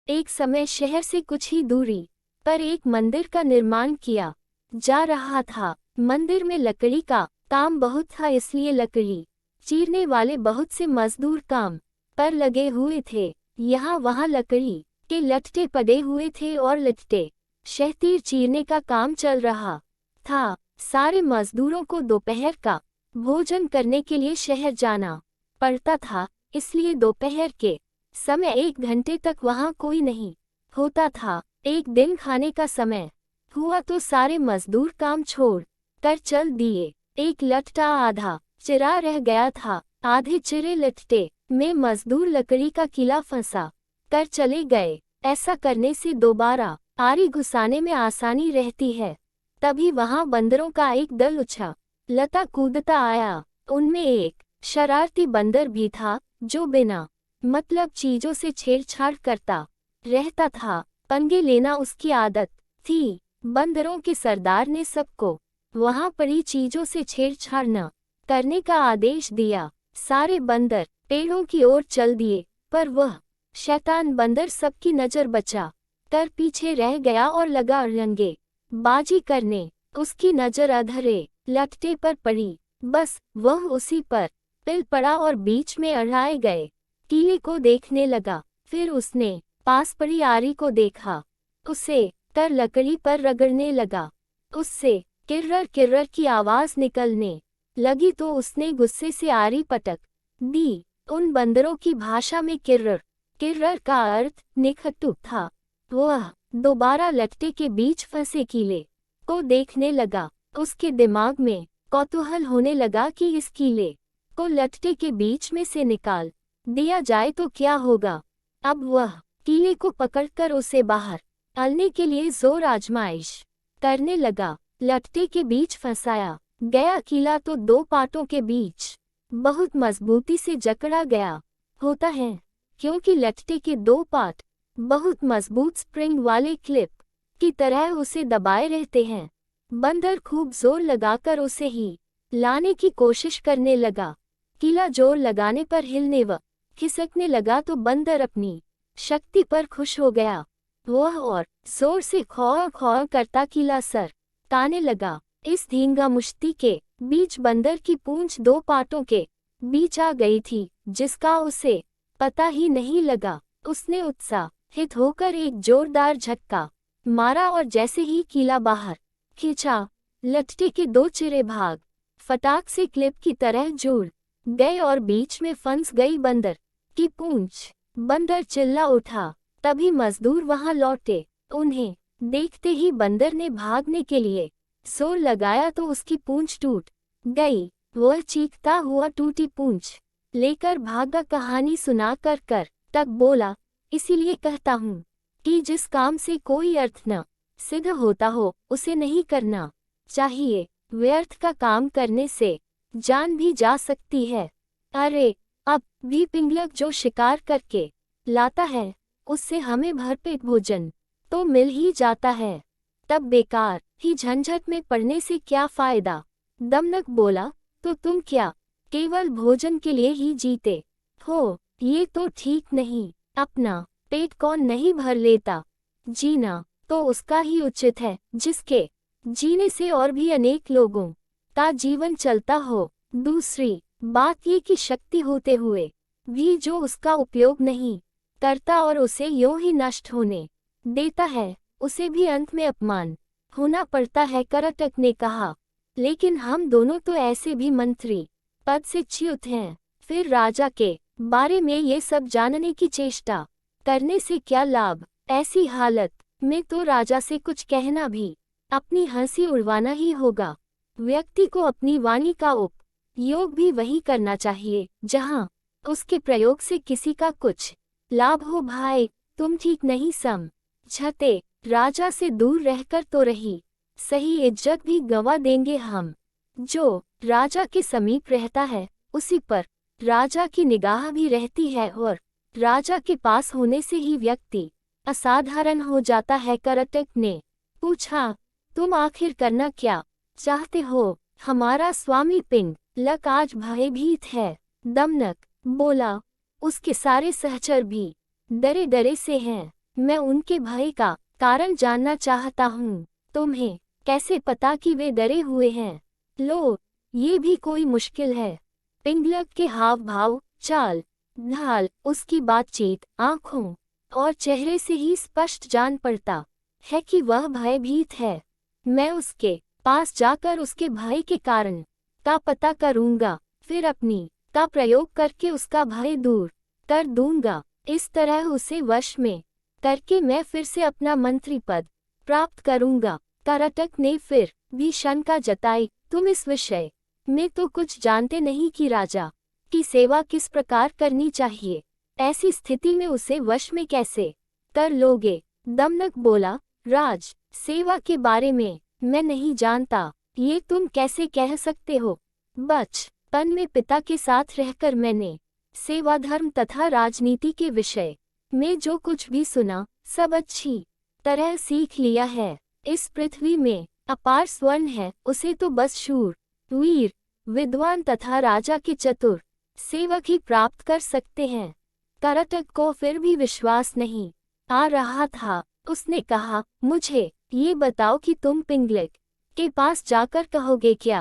एक समय शहर से कुछ ही दूरी पर एक मंदिर का निर्माण किया जा रहा था। मंदिर में लकड़ी का काम बहुत था, इसलिए लकड़ी चीरने वाले बहुत से मजदूर काम पर लगे हुए थे। यहाँ वहाँ लकड़ी के लट्टे पड़े हुए थे और लट्टे शहतीर चीरने का काम चल रहा था। सारे मजदूरों को दोपहर का भोजन करने के लिए शहर जाना पड़ता था, इसलिए दोपहर के समय 1 घंटे तक वहाँ कोई नहीं होता था। एक दिन खाने का समय हुआ तो सारे मजदूर काम छोड़ कर चल दिए। एक लट्टा आधा चिरा रह गया था। आधे चिरे लट्टे में मजदूर लकड़ी का किला फंसा कर चले गए। ऐसा करने से दोबारा आरी घुसाने में आसानी रहती है। तभी वहां बंदरों का एक दल उछा लता कूदता आया। उनमें एक शरारती बंदर भी था जो बिना मतलब चीजों से छेड़छाड़ करता रहता था। पंगे लेना उसकी आदत थी। बंदरों के सरदार ने सबको वहां पड़ी चीजों से छेड़छाड़ न करने का आदेश दिया। सारे बंदर पेड़ों की ओर चल दिए, पर वह शैतान बंदर सबकी नजर बचा कर पीछे रह गया और लगा रंगे बाजी करने। उसकी नजर अधरे लट्टे पर पड़ी। बस वह उसी पर पिल पड़ा और बीच में अड़ाए गए कीले को देखने लगा। फिर उसने पास पड़ी आरी को देखा, उसे कर लकड़ी पर रगड़ने लगा। उससे किर्रर किर्रर की आवाज निकलने लगी तो उसने गुस्से से आरी पटक दी। उन बंदरों की भाषा में किर्रर किर्रर का अर्थ निखट्टू था। वह दोबारा लट्टे के बीच फंसे कीले को देखने लगा। उसके दिमाग में कौतूहल होने लगा कि इस कीले को लट्टे के बीच में से निकाल दिया जाए तो क्या होगा। अब वह कीले को पकड़कर उसे बाहर निकालने के लिए जोर आजमाइश करने लगा। लट्टे के बीच फंसाया गया कीला तो 2 पाटों के बीच बहुत मजबूती से जकड़ा गया होता है, क्योंकि लट्टे के 2 पाट बहुत मजबूत स्प्रिंग वाले क्लिप की तरह उसे दबाए रहते हैं। बंदर खूब जोर लगाकर उसे ही लाने की कोशिश करने लगा। कीला जोर लगाने पर हिलने व खिसकने लगा तो बंदर अपनी शक्ति पर खुश हो गया। वह और जोर से खौं खौं करता कीला सर काने लगा। इस धींगा मुश्ती के बीच बंदर की पूंछ 2 पाटों के बीच आ गई थी, जिसका उसे पता ही नहीं लगा। उसने उत्साहित होकर एक जोरदार झटका मारा और जैसे ही कीला बाहर खींचा, लट्टे के 2 चिरे भाग फटाक से क्लिप की तरह जुड़ गए और बीच में फंस गई बंदर की पूंछ। बंदर चिल्ला उठा। तभी मजदूर वहां लौटे। उन्हें देखते ही बंदर ने भागने के लिए जोर लगाया तो उसकी पूंछ टूट गई। वह चीखता हुआ टूटी पूंछ लेकर भागा। कहानी सुना कर तक बोला, इसीलिए कहता हूँ कि जिस काम से कोई अर्थ न सिद्ध होता हो उसे नहीं करना चाहिए। व्यर्थ का काम करने से जान भी जा सकती है। अरे अब भी पिंगलक जो शिकार करके लाता है उससे हमें भरपेट भोजन तो मिल ही जाता है, तब बेकार ही झंझट में पड़ने से क्या फायदा। दमनक बोला, तो तुम क्या केवल भोजन के लिए ही जीते हो? ये तो ठीक नहीं। अपना पेट कौन नहीं भर लेता? जीना तो उसका ही उचित है जिसके जीने से और भी अनेक लोगों का जीवन चलता हो। दूसरी बात ये कि शक्ति होते हुए भी जो उसका उपयोग नहीं करता और उसे यूं ही नष्ट होने देता है, उसे भी अंत में अपमान होना पड़ता है। करटक ने कहा, लेकिन हम दोनों तो ऐसे भी मंत्री पद से च्युत हैं, फिर राजा के बारे में ये सब जानने की चेष्टा करने से क्या लाभ? ऐसी हालत में तो राजा से कुछ कहना भी अपनी हंसी उड़वाना ही होगा। व्यक्ति को अपनी वाणी का उपयोग भी वही करना चाहिए जहां उसके प्रयोग से किसी का कुछ लाभ हो। भाई तुम ठीक नहीं समझते। राजा से दूर रहकर तो रही सही इज्जत भी गंवा देंगे हम। जो राजा के समीप रहता है उसी पर राजा की निगाह भी रहती है और राजा के पास होने से ही व्यक्ति असाधारण हो जाता है। करटक ने पूछा, तुम आखिर करना क्या चाहते हो? हमारा स्वामी पिंगलक आज भयभीत है। दमनक बोला, उसके सारे सहचर भी डरे डरे से हैं। मैं उनके भय का कारण जानना चाहता हूँ। तुम्हें कैसे पता कि वे डरे हुए हैं? लो, ये भी कोई मुश्किल है। पिंगलक के हाव भाव, चाल ढाल, उसकी बातचीत, आंखों और चेहरे से ही स्पष्ट जान पड़ता है कि वह भयभीत है। मैं उसके पास जाकर उसके भय के कारण का पता करूंगा, फिर अपनी का प्रयोग करके उसका भय दूर कर दूंगा। इस तरह उसे वश में करके मैं फिर से अपना मंत्री पद प्राप्त करूंगा। करटक ने फिर भी शंका जताई, तुम इस विषय में तो कुछ जानते नहीं कि राजा की सेवा किस प्रकार करनी चाहिए। ऐसी स्थिति में उसे वश में कैसे कर लोगे? दमनक बोला, राज सेवा के बारे में मैं नहीं जानता। ये तुम कैसे कह सकते हो? बचपन में पिता के साथ रहकर मैंने सेवा धर्म तथा राजनीति के विषय में जो कुछ भी सुना, सब अच्छी तरह सीख लिया है। इस पृथ्वी में अपार स्वर्ण है, उसे तो बस शूर, वीर, विद्वान तथा राजा के चतुर सेवक ही प्राप्त कर सकते हैं। करटक को फिर भी विश्वास नहीं आ रहा था। उसने कहा, मुझे ये बताओ कि तुम पिंगलिक के पास जाकर कहोगे क्या?